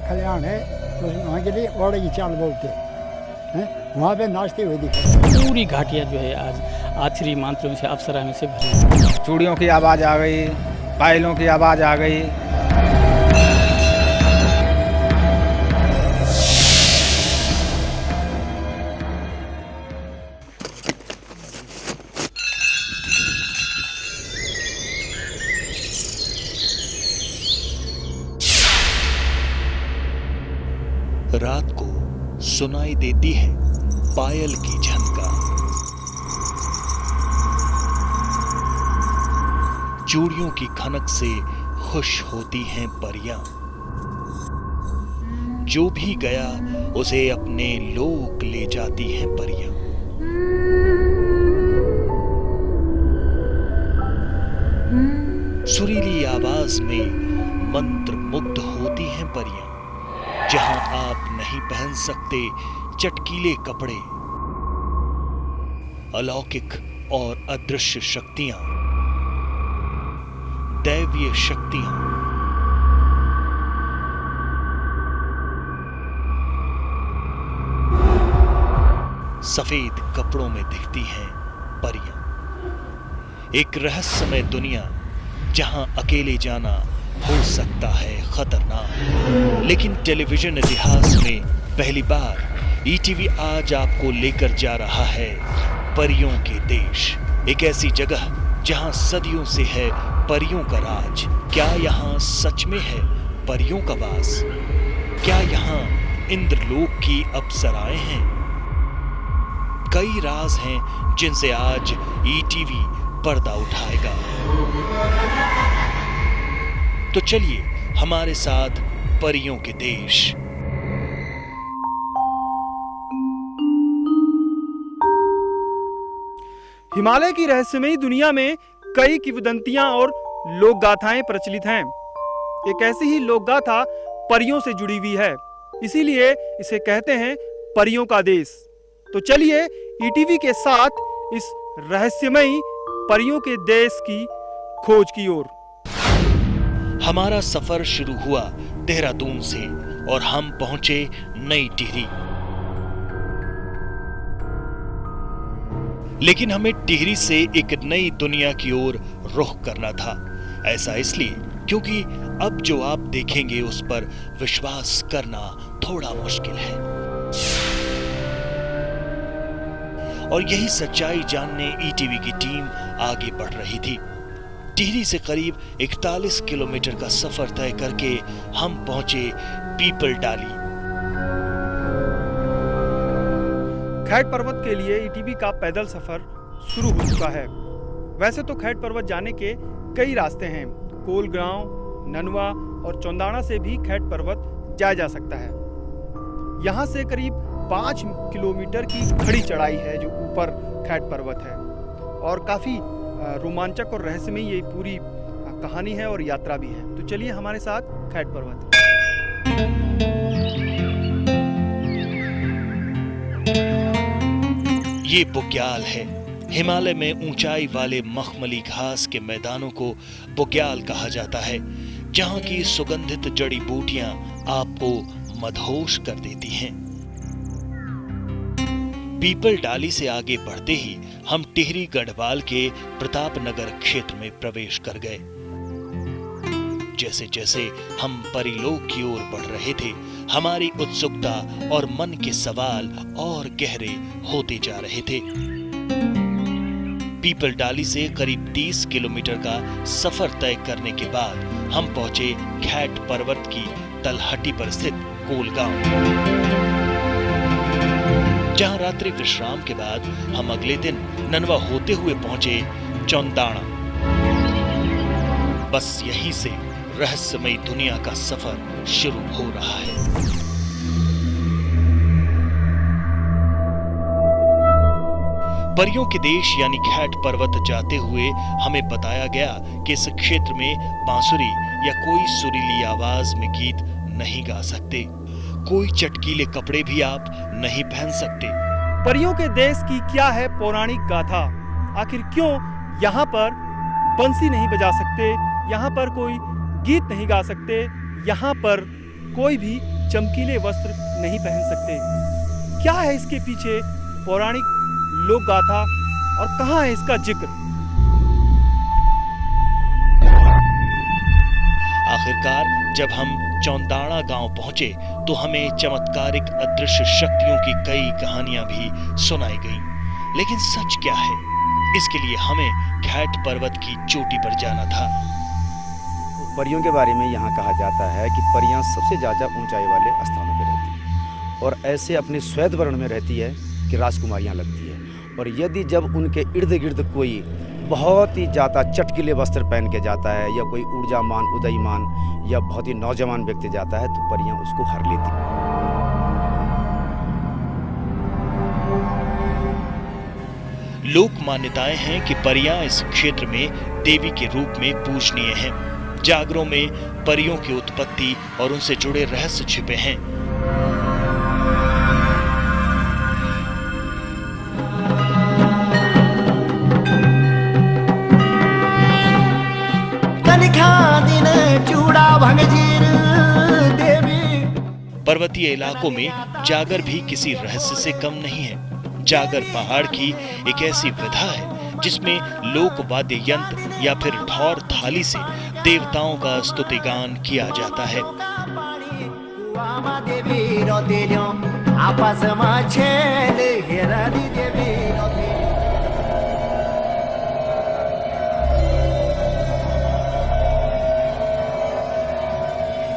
खलियान है, तो वहाँ के लिए ओड़े की चाल बोलते हैं, वहाँ पे नाचते हुए दिखे। पूरी घाटियाँ जो है आज आखिरी मंत्रों से अप्सराओं से भरी। चूड़ियों की आवाज़ आ गई, पायलों की आवाज़ आ गई। रात को सुनाई देती है पायल की झनकार, चूड़ियों की खनक से खुश होती हैं परियां। जो भी गया उसे अपने लोक ले जाती हैं परियां। सुरीली आवाज में मंत्र मुग्ध होती हैं परियां। जहां आप नहीं पहन सकते चटकीले कपड़े, अलौकिक और अदृश्य शक्तियां, दैवीय शक्तियां, सफेद कपड़ों में दिखती हैं परियां। एक रहस्यमय दुनिया जहां अकेले जाना हो सकता है खतरनाक, लेकिन टेलीविजन इतिहास में पहली बार ईटीवी आज आपको लेकर जा रहा है परियों के देश। एक ऐसी जगह जहां सदियों से है परियों का राज। क्या यहां सच में है परियों का वास? क्या यहां इंद्रलोक की अप्सराएं हैं? कई राज हैं जिनसे आज ईटीवी पर्दा उठाएगा। तो चलिए हमारे साथ परियों के देश। हिमालय की रहस्यमयी दुनिया में कई किंवदंतियां और लोक गाथाएं प्रचलित हैं। एक ऐसी ही लोक गाथा परियों से जुड़ी हुई है, इसीलिए इसे कहते हैं परियों का देश। तो चलिए ईटीवी के साथ इस रहस्यमयी परियों के देश की खोज की ओर। हमारा सफर शुरू हुआ देहरादून से और हम पहुंचे नई टिहरी। लेकिन हमें टिहरी से एक नई दुनिया की ओर रुख करना था। ऐसा इसलिए क्योंकि अब जो आप देखेंगे उस पर विश्वास करना थोड़ा मुश्किल है। और यही सच्चाई जानने ईटीवी की टीम आगे बढ़ रही थी। टिहरी से करीब 41 किलोमीटर का सफर तय करके हम पहुंचे पीपल डाली। खैट पर्वत के लिए ईटीवी का पैदल सफर शुरू हो चुका है। वैसे तो खैट पर्वत जाने के कई रास्ते हैं। कोलगांव, ननवा और चौंदाना से भी खैट पर्वत जाया जा सकता है। यहाँ से करीब 5 किलोमीटर की खड़ी चढ़ाई है जो ऊपर खैट पर्वत है, और काफी रोमांचक और रहस्यमयी ये पूरी कहानी है और यात्रा भी है। तो चलिए हमारे साथ खैट पर्वत। ये बुग्याल है। हिमालय में ऊंचाई वाले मखमली घास के मैदानों को बुग्याल कहा जाता है, जहां की सुगंधित जड़ी बूटियां आपको मदहोश कर देती हैं। पीपल डाली से आगे बढ़ते ही हम टिहरी गढ़वाल के प्रताप नगर क्षेत्र में प्रवेश कर गए। जैसे जैसे हम परिलोक की ओर बढ़ रहे थे, हमारी उत्सुकता और मन के सवाल और गहरे होते जा रहे थे। पीपल डाली से करीब 30 किलोमीटर का सफर तय करने के बाद हम पहुंचे खैट पर्वत की तलहटी पर स्थित कोलगांव, जहां रात्रि विश्राम के बाद हम अगले दिन ननवा होते हुए पहुंचे चौंदाना। बस यहीं से रहस्यमयी दुनिया का सफर शुरू हो रहा है। परियों के देश यानी खैट पर्वत जाते हुए हमें बताया गया कि इस क्षेत्र में बांसुरी या कोई सुरीली आवाज में गीत नहीं गा सकते। कोई चटकीले कपड़े भी आप नहीं पहन सकते। परियों के देश की क्या है पौराणिक गाथा? आखिर क्यों यहाँ पर बंसी नहीं बजा सकते, यहाँ पर कोई गीत नहीं गा सकते, यहाँ पर कोई भी चमकीले वस्त्र नहीं पहन सकते। क्या है इसके पीछे पौराणिक लोक गाथा और कहाँ है इसका जिक्र? आखिरकार जब हम चौंदाणा गांव पहुंचे तो हमें चमत्कारिक अदृश्य शक्तियों की कई कहानियां भी सुनाई गईं। लेकिन सच क्या है, इसके लिए हमें खैट पर्वत की चोटी पर जाना था। परियों के बारे में यहाँ कहा जाता है कि परियां सबसे ज़्यादा ऊंचाई वाले स्थानों पर रहती हैं और ऐसे अपने श्वेत वर्ण में रहती है कि राजकुमारियाँ लगती है। और यदि जब उनके इर्द गिर्द कोई बहुत ही ज़्यादा चटकीले वस्त्र पहन के जाता है या कोई ऊर्जामान उदयमान या बहुत ही नौजवान व्यक्ति जाता है तो परियां उसको हर लेती हैं। लोक मान्यताएं हैं कि परियां इस क्षेत्र में देवी के रूप में पूजनीय हैं। जागरों में परियों की उत्पत्ति और उनसे जुड़े रहस्य छिपे हैं। पर्वतीय इलाकों में जागर भी किसी रहस्य से कम नहीं है। जागर पहाड़ की एक ऐसी विधा है जिसमें लोक वाद्य यंत्र या फिर ढोर थाली से देवताओं का स्तुति गान किया जाता है।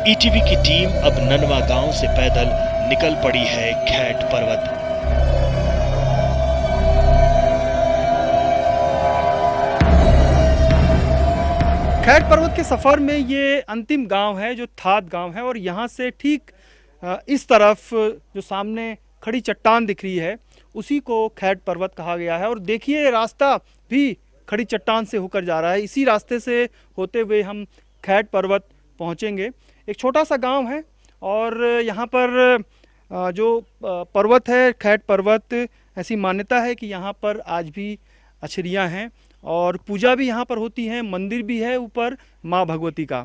ईटीवी की टीम अब ननवा गांव से पैदल निकल पड़ी है खैट पर्वत। खैट पर्वत के सफर में ये अंतिम गांव है जो थात गांव है और यहाँ से ठीक इस तरफ जो सामने खड़ी चट्टान दिख रही है उसी को खैट पर्वत कहा गया है। और देखिए रास्ता भी खड़ी चट्टान से होकर जा रहा है। इसी रास्ते से होते हुए हम खैट पर्वत पहुँचेंगे। एक छोटा सा गांव है और यहाँ पर जो पर्वत है खैट पर्वत, ऐसी मान्यता है कि यहाँ पर आज भी अछरियाँ हैं और पूजा भी यहाँ पर होती है। मंदिर भी है ऊपर माँ भगवती का।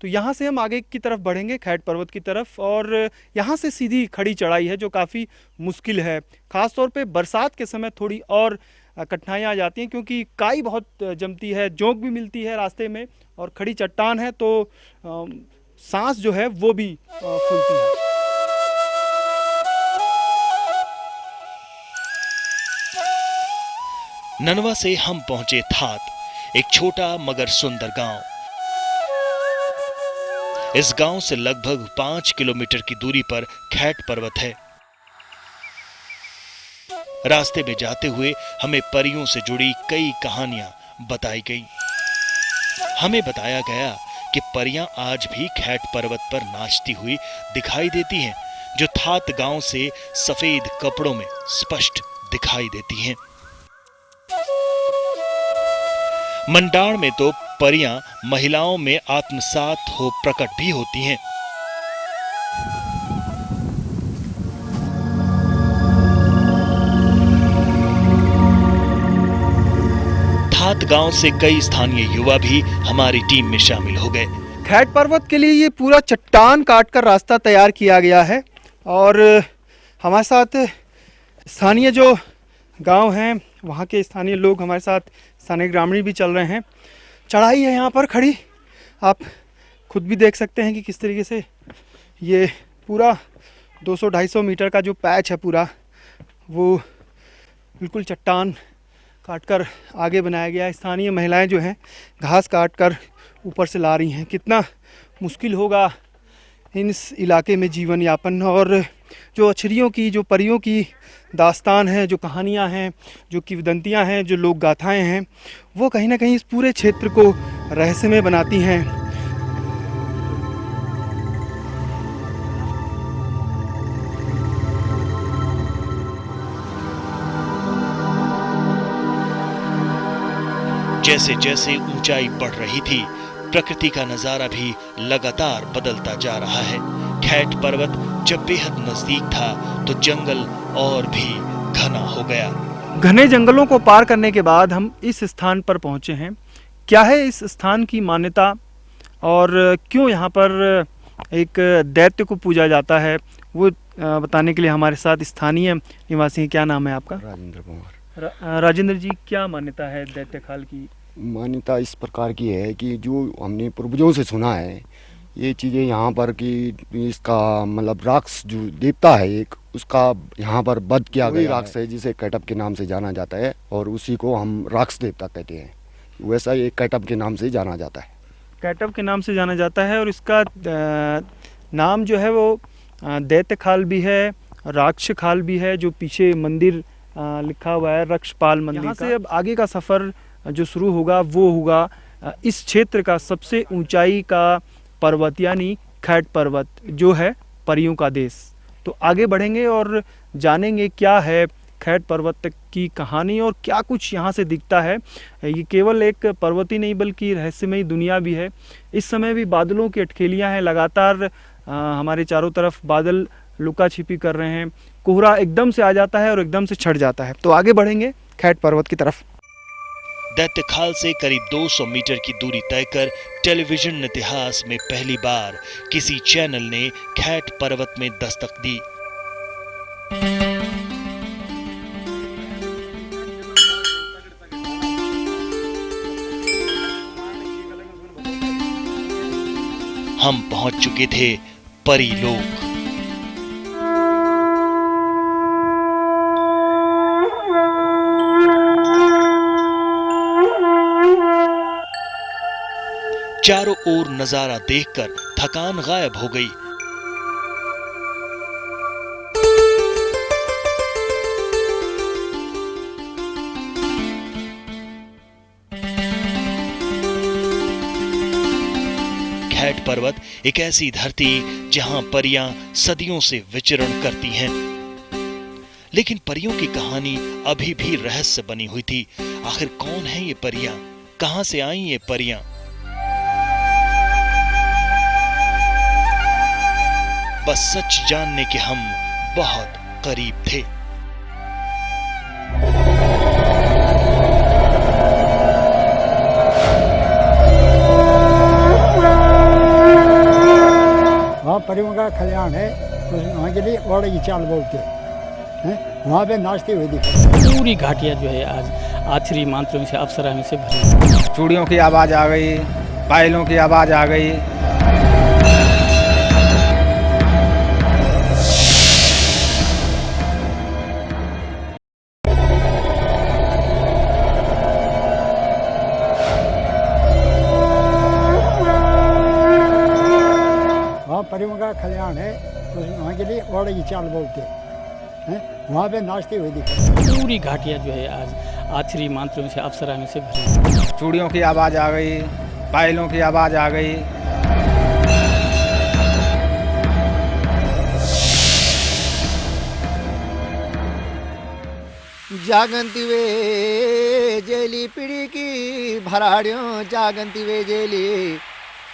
तो यहाँ से हम आगे की तरफ बढ़ेंगे खैट पर्वत की तरफ और यहाँ से सीधी खड़ी चढ़ाई है जो काफ़ी मुश्किल है। ख़ास तौर पे बरसात के समय थोड़ी और कठिनाइयाँ आ जाती हैं क्योंकि काई बहुत जमती है, जोंक भी मिलती है रास्ते में और खड़ी चट्टान है तो सांस जो है वो भी फूलती है। ननवा से हम पहुंचे थात, एक छोटा मगर सुंदर गांव। इस गांव से लगभग 5 किलोमीटर की दूरी पर खैट पर्वत है। रास्ते में जाते हुए हमें परियों से जुड़ी कई कहानियां बताई गई। हमें बताया गया कि परियां आज भी खैट पर्वत पर नाचती हुई दिखाई देती हैं, जो थात गांव से सफेद कपड़ों में स्पष्ट दिखाई देती हैं। मंडाण में तो परियां महिलाओं में आत्मसात हो प्रकट भी होती हैं। थात गांव से कई स्थानीय युवा भी हमारी टीम में शामिल हो गए। खैट पर्वत के लिए ये पूरा चट्टान काटकर रास्ता तैयार किया गया है और हमारे साथ स्थानीय जो गांव हैं वहाँ के स्थानीय लोग हमारे साथ, स्थानीय ग्रामीण भी चल रहे हैं। चढ़ाई है यहाँ पर खड़ी, आप खुद भी देख सकते हैं कि किस तरीके से ये पूरा 200-250 मीटर का जो पैच है पूरा वो बिल्कुल चट्टान काटकर आगे बनाया गया है। स्थानीय महिलाएं जो हैं घास काटकर ऊपर से ला रही हैं। कितना मुश्किल होगा इस इलाके में जीवन यापन। और जो अछरियों की, जो परियों की दास्तान है, जो कहानियां हैं, जो किंवदंतियां हैं, जो लोक गाथाएं हैं, वो कहीं ना कहीं इस पूरे क्षेत्र को रहस्यमय बनाती हैं। जैसे जैसे ऊंचाई बढ़ रही थी, प्रकृति का नजारा भी लगातार बदलता जा रहा है। खैट पर्वत जब बेहद नजदीक था तो जंगल और भी घना हो गया। घने जंगलों को पार करने के बाद हम इस स्थान पर पहुंचे हैं। क्या है इस स्थान की मान्यता और क्यों यहाँ पर एक दैत्य को पूजा जाता है, वो बताने के लिए हमारे साथ स्थानीय निवासी हैं। क्या नाम है आपका? राजेंद्र कुमार। राजेंद्र जी, क्या मान्यता है दैत्य खाल की? मान्यता इस प्रकार की है कि जो हमने पूर्वजों से सुना है, ये चीज़ें यहाँ पर कि इसका मतलब राक्ष जो देवता है एक, उसका यहाँ पर वध किया गया राक्ष है जिसे कैटअप के नाम से जाना जाता है, और उसी को हम राक्ष देवता कहते हैं। वैसा ये कैटअप के नाम से जाना जाता है। कैटअप के नाम से जाना जाता है, और इसका नाम जो है वो दैत्य खाल भी है, राक्ष खाल भी है, जो पीछे मंदिर लिखा हुआ है रक्षपाल मंदिर। यहाँ से अब आगे का सफ़र जो शुरू होगा वो होगा इस क्षेत्र का सबसे ऊंचाई का पर्वत यानी खैट पर्वत, जो है परियों का देश। तो आगे बढ़ेंगे और जानेंगे क्या है खैट पर्वत की कहानी और क्या कुछ यहाँ से दिखता है। ये केवल एक पर्वत ही नहीं बल्कि रहस्यमयी दुनिया भी है। इस समय भी बादलों की अटखेलियाँ हैं, लगातार हमारे चारों तरफ बादल लुका छिपी कर रहे हैं। कोहरा एकदम से आ जाता है और एकदम से छट जाता है। तो आगे बढ़ेंगे खैट पर्वत की तरफ। दैत्य खाल से करीब 200 मीटर की दूरी तय कर टेलीविजन इतिहास में पहली बार किसी चैनल ने खैट पर्वत में दस्तक दी। हम पहुंच चुके थे परी लोक। चारों ओर नजारा देखकर थकान गायब हो गई। खैट पर्वत एक ऐसी धरती जहां परियां सदियों से विचरण करती हैं, लेकिन परियों की कहानी अभी भी रहस्य बनी हुई थी। आखिर कौन है ये परियां, कहां से आई ये परियां? बस सच जानने के हम बहुत करीब थे। वहाँ परियों का कल्याण है, वहाँ के लिए बड़ा की चाल बोलते हैं, वहाँ पे नाचते हुए दिखे। पूरी घाटियाँ जो है आज आखिरी मंत्रों से अप्सराओं से भरी। चूड़ियों की आवाज़ आ गई, पायलों की आवाज़ आ गई। परियों का कल्याण है, वहाँ के लिए बड़ा की चाल बोलते हैं, वहाँ पे नाचते हुए दिखे। पूरी घाटियाँ जो है आज आखिरी मंत्रों से अप्सराओं से भरी। चूड़ियों की आवाज़ आ गई, पायलों की आवाज़ आ गई। जागंती वे जेली पीड़ी की भराड़ियों, जागंती वे जेली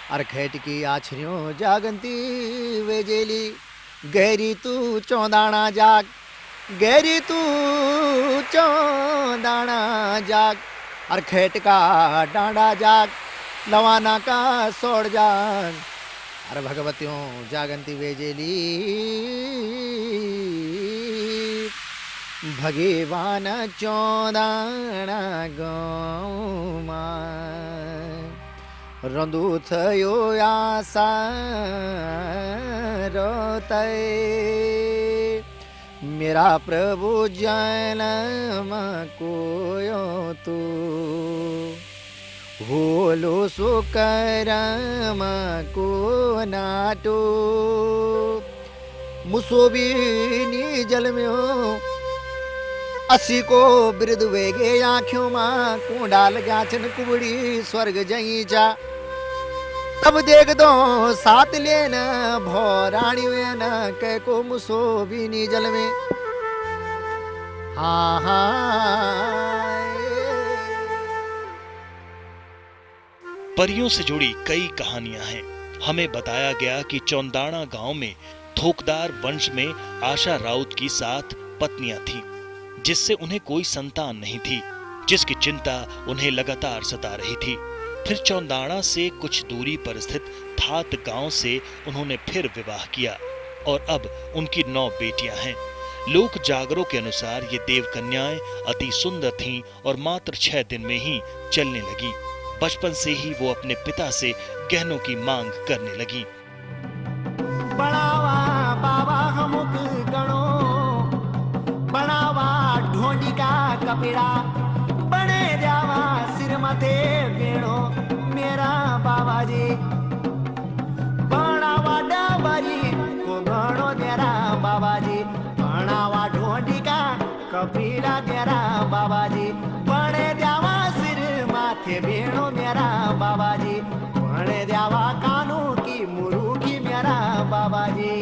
अरखेट की आछरियों, जागंती वे जेली। गहरी तू चौंदाना जाग, गहरी तू चौंदाना जाग, अरखेट का डांडा जाग, लवाना का सोड़ जाग। अरे भगवतियों जागंती वे जेली, भगवान चौंदाना गौमा रंदू थयो आशा रोतै, मेरा प्रभु जन्म कोयो तू, होलो सुकरम को नाटो। मुसोबीनी जल में हो असी को बिरद वेगे आँखों माँ कुंडाल गाचन कुबड़ी स्वर्ग जई जा। तब देख दो साथ लेना भौराणी वेन कै को मुसोबीनी जल में। हाँ हाँ परियों से जुड़ी कई कहानियां हैं। हमें बताया गया कि चौंदाना गांव में थोकदार वंश में आशा राउत की 7 पत्नियां थीं, जिससे उन्हें कोई संतान नहीं थी, जिसकी चिंता उन्हें लगातार सता रही थी। फिर चौंदाना से कुछ दूरी पर स्थित थात गांव से उन्होंने फिर विवाह किया और अब उनकी 9 बेटियां हैं। लोक जागरों के अनुसार ये देव कन्याएं अति सुंदर थीं और मात्र 6 दिन में ही चलने लगी। बचपन से ही वो अपने पिता से गहनों की मांग करने लगी। बढ़ावा बाबा हमुक गणो, बढ़ावा ढोंडी का कपिड़ा, बने जावा सिर मथे बेड़ो मेरा बाबा जी। बढ़ावा डाबरी को गणो तेरा बाबा जी, बढ़ावा ढोंडी का कपिड़ा तेरा बाबा जी, बने जावा सिर माथे बेड़ो मेरा बाबा जी, बने जावा कानू की मुरू की मेरा बाबा जी।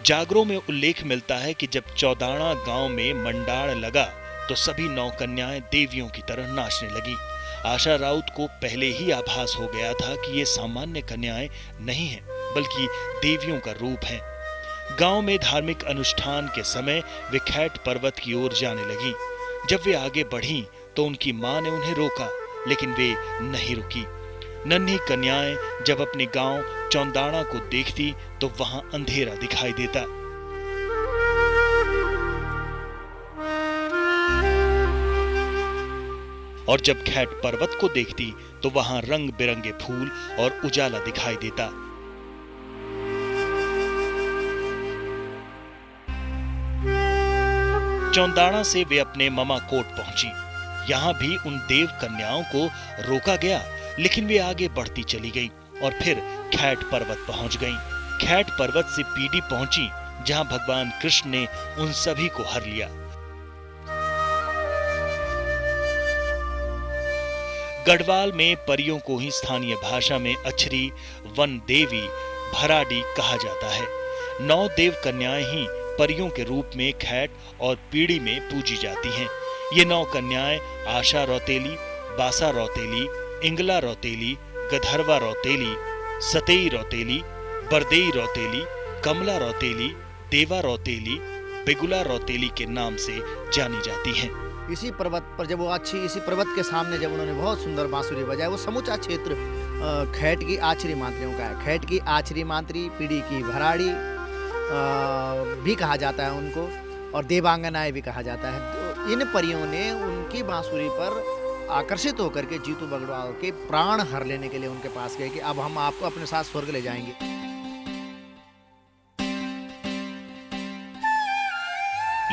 जागरों में उल्लेख मिलता है कि जब चौदाना गांव में मंडार लगा तो सभी 9 कन्याएं देवियों की तरह नाचने लगी। आशा राउत को पहले ही आभास हो गया था कि ये सामान्य कन्याएं नहीं हैं, बल्कि देवियों का रूप हैं। गांव में धार्मिक अनुष्ठान के समय वे खैट पर्वत की ओर जाने लगी। जब वे आगे बढ़ीं तो उनकी मां ने उन्हें रोका, लेकिन वे नहीं रुकी। नन्ही कन्याएं जब अपने गांव चौंदाना को देखती तो वहां अंधेरा दिखाई देता। और जब खैट पर्वत को देखती तो वहां रंग बिरंगे फूल और उजाला दिखाई देता। चौंदाना से वे अपने ममा कोट पहुंची। यहां भी उन देव कन्याओं को रोका गया, लेकिन वे आगे बढ़ती चली गईं और फिर खैट पर्वत पहुंच गईं। खैट पर्वत से पीडी पहुंची, जहां भगवान कृष्ण ने उन सभी को हर लिया। गढ़वाल में परियों को ही स्थानीय भाषा में अछरी, वन देवी, भराडी कहा जाता है। 9 देव कन्याएं ही परियों के रूप में खैट और पीड़ी में पूजी जाती हैं। ये 9 कन्याएं आशा रौतेली, बासा रौतेली, इंगला रौतेली, गधर्वा रौतेली, सतेई रौतेली, बरदेई रौतेली, कमला रौतेली, देवा रौतेली, बिगुला रौतेली के नाम से जानी जाती हैं। इसी पर्वत पर जब वो इसी पर्वत के सामने जब उन्होंने बहुत सुंदर बांसुरी बजाया, वो समूचा क्षेत्र खैट की आचरी मांत्रियों का है। खैट की आचरी मांत्री, पीड़ी की भराड़ी भी कहा जाता है उनको, और देवांगनाएं भी कहा जाता है। तो इन परियों ने उनकी बांसुरी पर आकर्षित होकर के जीतू बगड़वाल के प्राण हर लेने के लिए उनके पास गए कि अब हम आपको अपने साथ स्वर्ग ले जाएंगे।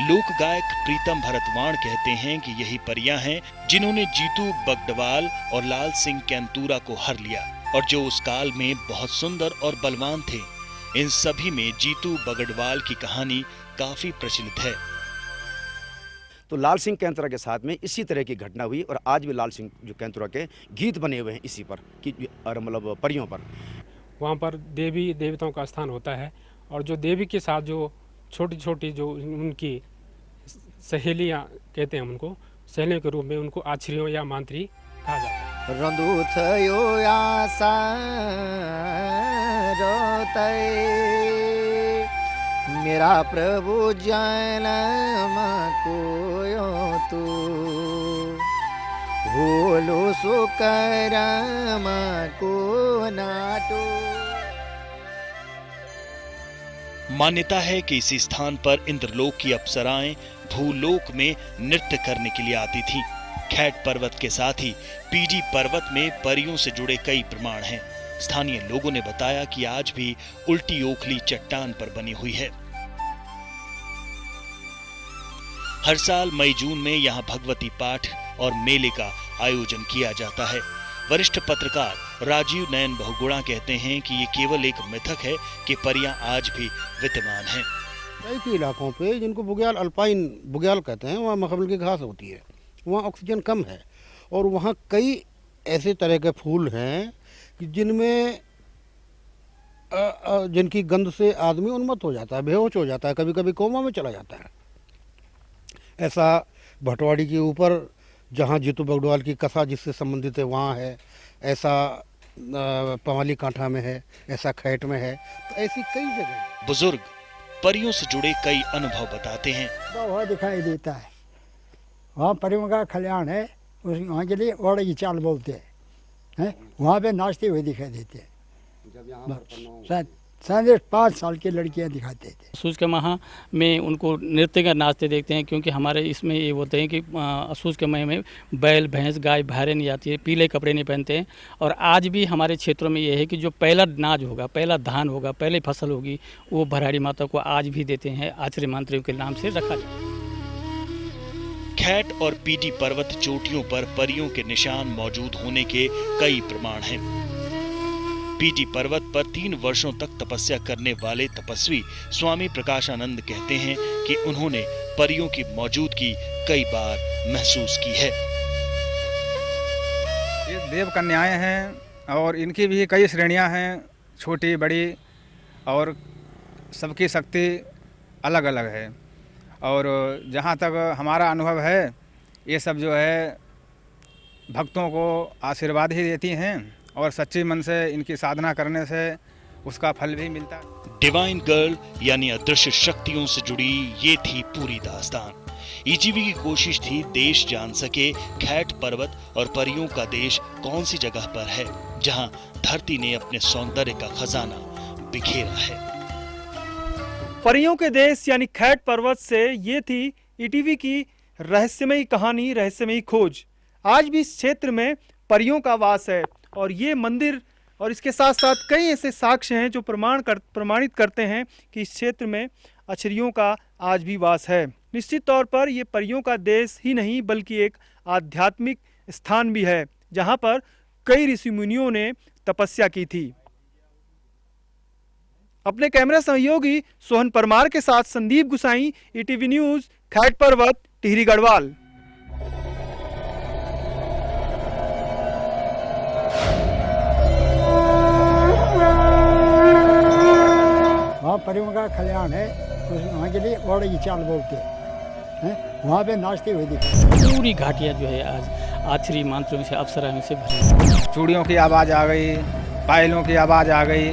लोक गायक प्रीतम भरतवाण कहते हैं कि यही परियां हैं जिन्होंने जीतू बगड़वाल और लाल सिंह कैंतूरा को हर लिया, और जो उस काल में बहुत सुंदर और बलवान थे। इन सभी में जीतू बगड़वाल की कहानी काफी प्रचलित है। तो लाल सिंह कैंतुरा के साथ में इसी तरह की घटना हुई, और आज भी लाल सिंह जो कैंतुरा के गीत बने हुए हैं इसी पर कि मतलब परियों पर। वहाँ पर देवी देवताओं का स्थान होता है, और जो देवी के साथ जो छोटी छोटी जो उनकी सहेलियाँ कहते हैं, उनको सहेलियों के रूप में उनको आछरियों या मांत्री कहा जाता है। रंदू थयो आशा रोतै, मेरा प्रभु जनम कोयो तू, भूलो सो करम को नाटो। मान्यता है कि इसी स्थान पर इंद्रलोक की अप्सराएं भूलोक में नृत्य करने के लिए आती थीं। खैट पर्वत के साथ ही पीडी पर्वत में परियों से जुड़े कई प्रमाण हैं। स्थानीय लोगों ने बताया कि आज भी उल्टी ओखली चट्टान पर बनी हुई है। हर साल मई जून में यहाँ भगवती पाठ और मेले का आयोजन किया जाता है। वरिष्ठ पत्रकार राजीव नयन बहुगुणा कहते हैं कि ये केवल एक मिथक है कि परियां आज भी विद्यमान हैं। कई इलाकों पे जिनको बुग्याल अल्पाइन बुग्याल कहते हैं, वहाँ मखमल की घास होती है, वहाँ ऑक्सीजन कम है, और वहाँ कई ऐसे तरह के फूल हैं कि जिनमें जिनकी गंध से आदमी उन्मत्त हो जाता है, बेहोश हो जाता है, कभी कभी कोमा में चला जाता है। ऐसा भटवाड़ी के ऊपर जहाँ जीतू बगड़वाल की कथा जिससे संबंधित है वहाँ है, ऐसा पवाली कांठा में है, ऐसा खैट में है, तो ऐसी कई जगह। बुजुर्ग परियों से जुड़े कई अनुभव बताते हैं। वह दिखाई देता है, वहाँ परियों का कल्याण है, वहाँ के लिए ओड़े की चाल बोलते हैं, वहाँ पे नाचते हुए दिखाई देते हैं। शायद 5 साल की लड़कियाँ दिखाते थे। असूज के माह में उनको नृत्य का नाचते देखते हैं, क्योंकि हमारे इसमें ये होते हैं कि असूज के माह में बैल भैंस गाय बाहर नहीं आती है, पीले कपड़े नहीं पहनते हैं। और आज भी हमारे क्षेत्रों में ये है कि जो पहला नाच होगा, पहला धान होगा, पहली फसल होगी, वो भराड़ी माता को आज भी देते हैं, आचर्य मंत्रियों के नाम से रखा जाता है। खैट और पीटी पर्वत चोटियों पर परियों के निशान मौजूद होने के कई प्रमाण हैं। पीटी पर्वत पर 3 वर्षों तक तपस्या करने वाले तपस्वी स्वामी प्रकाशानंद कहते हैं कि उन्होंने परियों की मौजूदगी कई बार महसूस की है। ये देव कन्याएं हैं और इनकी भी कई श्रेणियां हैं, छोटी बड़ी, और सबकी शक्ति अलग अलग है। और जहाँ तक हमारा अनुभव है, ये सब जो है भक्तों को आशीर्वाद ही देती हैं और सच्चे मन से इनकी साधना करने से उसका फल भी मिलता है। डिवाइन गर्ल यानी अदृश्य शक्तियों से जुड़ी ये थी पूरी दास्तान। ईटीवी की कोशिश थी देश जान सके खैट पर्वत और परियों का देश कौन सी जगह पर है, जहां धरती ने अपने सौंदर्य का खजाना बिखेरा है। परियों के देश यानी खैट पर्वत से ये थी ईटीवी की रहस्यमयी कहानी, रहस्यमयी खोज। आज भी इस क्षेत्र में परियों का वास है और ये मंदिर और इसके साथ साथ कई ऐसे साक्ष्य हैं जो प्रमाणित करते हैं कि इस क्षेत्र में अछरियों का आज भी वास है। निश्चित तौर पर ये परियों का देश ही नहीं बल्कि एक आध्यात्मिक स्थान भी है, जहाँ पर कई ऋषि मुनियों ने तपस्या की थी। अपने कैमरा सहयोगी सोहन परमार के साथ संदीप गुसाई, ईटीवी न्यूज, खैट पर्वत, टिहरी गढ़वाल। वहाँ परियों का कल्याण है, वहाँ के लिए ओड़े की चाल बोलते हैं, वहाँ पे नाचते हुए दिखाई। पूरी घाटियाँ जो है आज आचरी मंत्रियों से, अप्सराओं से भरी। चूड़ियों की आवाज़ आ गई, पायलों की आवाज़ आ गई,